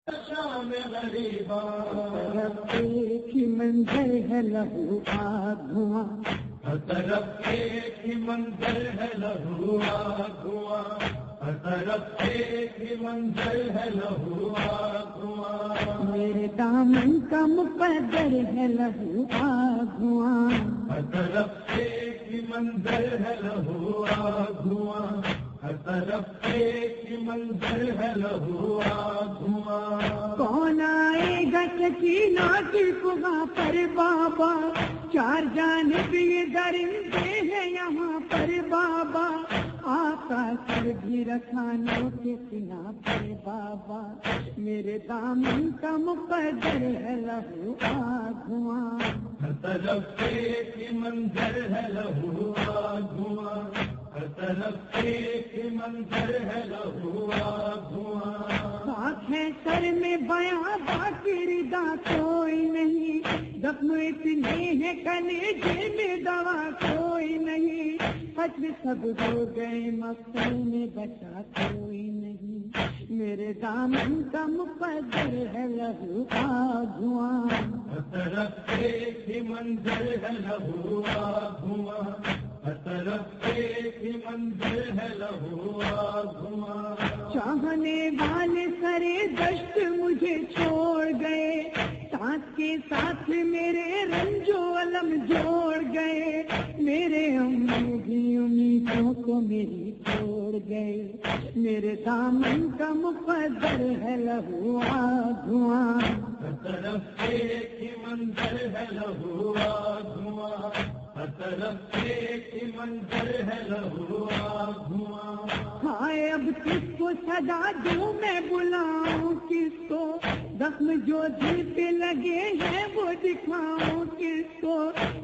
شام غریبا طرف ایک ہی منظر ہے لہو آگ دھواں، ہر طرف ایک ہی منظر ہے لہو آگ دھواں، ہر طرف ایک ہی منظر ہے لہو آگ دھواں، میرے دامن کا مقدر ہے لہو آگ دھواں، ہر طرف ایک ہی منظر ہے لہو آگ دھواں، ہر طرف ایک ہی منظر ہے لہو آگ دھواں، کون آئے گا سکینہ کی فضا پر بابا، چار جانب یہ درندے ہیں یہاں پر بابا، آقا سر بھی رکھانوں کے سنا پر بابا، میرے دامن کا مقدر ہے لہو آگ دھواں، ہر طرف ایک ہی منظر ہے لہو آگ دھواں، ہر طرف ایک ہی منظر ہے لہو آگ دھواں، خاک ہے سر میں بیاں باقی ردا کوئی نہیں، زخم اتنے ہیں کلیجے میں دوا کوئی نہیں، قتل سب ہو گئے مقتل میں بچا کوئی نہیں، میرے دامن کا مقدر ہے لہو آگ دھواں، ہر طرف ایک ہی منظر ہے لہو آگ دھواں، ہر طرف ایک ہی منظر ہے لہو آگ دھواں، چاہنے والے سرے دشت مجھے چھوڑ گئے، ساتھ کے ساتھ میرے رنج و علم جوڑ گئے، میرے امید بھی امیدوں کو میری چھوڑ گئے، میرے دامن کا مقدر ہے لہو آگ دھواں، ہر طرف ایک ہی منظر ہے لہو آگ دھواں، ہر طرف ایک ہی منظر ہے لہو آگ دھواں، ہائے اب کس کو صدا دوں میں بلاؤں کس کو، زخم جو دل پہ لگے ہیں وہ دکھاؤں کس کو،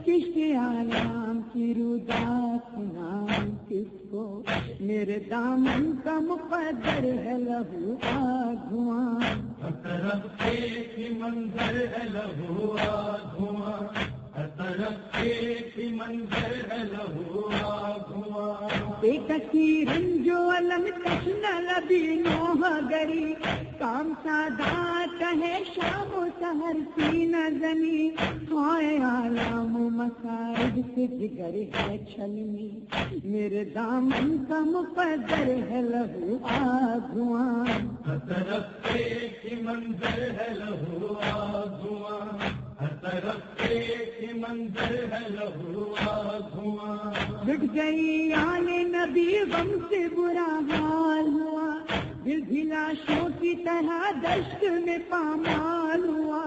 کشتی عالم کی ردا سناؤں کس کو، میرے دامن کا مقدر ہے لہو آگ دھواں، ہر طرف ایک ہی منظر ہے لہو آگ دھواں، ہر طرف ایک ہی منظر ہے لہو آگ دھواں، بے کسی رنج و علم تشنہ لبی نوح گری، کام سادات ہے شام و سحر سینہ زنی، ہائے عالم و مصائب سے جگر ہے چھلنی، میرے دامن کا مقدر ہے لہو آگ دھواں، ہر طرف ایک ہی منظر ہے لہو آگ دھواں، ہر طرف ایک ہی منظر ہے لہو آگ دھواں، لٹ گئی آل نبی غم سے برا حال ہوا، دل بھی لاشوں کی طرح دشت میں پامال ہوا،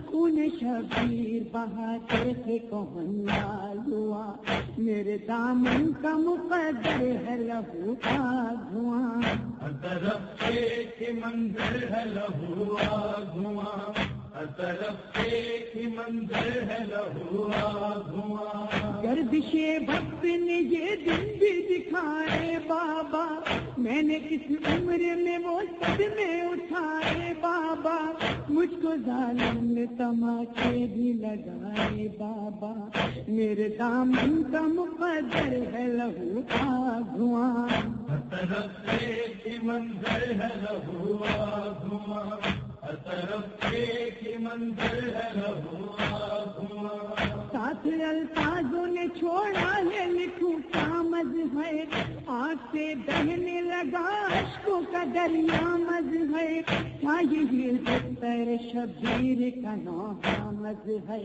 خون شبیر بہاتے تھے کون لال ہوا، میرے دامن کا مقدر ہے لہو آگ دھواں، ہر طرف ایک ہی منظر ہے لہو آگ دھواں، ہر طرف ایک ہی منظر ہے لہو آگ دھواں، گردش وقت نے یہ دن بھی دکھائے بابا، میں نے اس عمر میں وہ صدمے اٹھائے بابا، مجھ کو ظالم نے تماچے بھی لگائے بابا، میرے دامن کا مقدر ہے لہو آگ دھواں، ہر طرف ایک ہی منظر ہے لہو آگ دھواں، ہر طرف ایک ہی منظر ہے لہو آگ دھواں، ساتھ الفاظوں نے چھوڑا ہے لکھوں کیا مز ہے، آنکھ سے بہنے لگا اشکوں کا دریا مز ہے، کیا یہ بستر شبیر کا نوحہ مز ہے،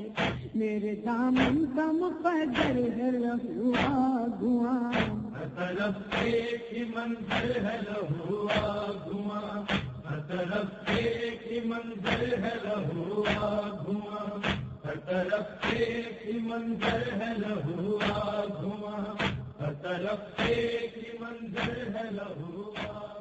میرے دامن کا مقدر ہے لہو آگ دھواں، ہر طرف ایک ہی منظر ہے لہو آگ دھواں، ہر طرف ایک ہی منظر ہے لہو آگ دھواں، ہر طرف ایک ہی منظر ہے لہو آگ دھواں، ہر طرف ایک ہی منظر ہے لہو آگ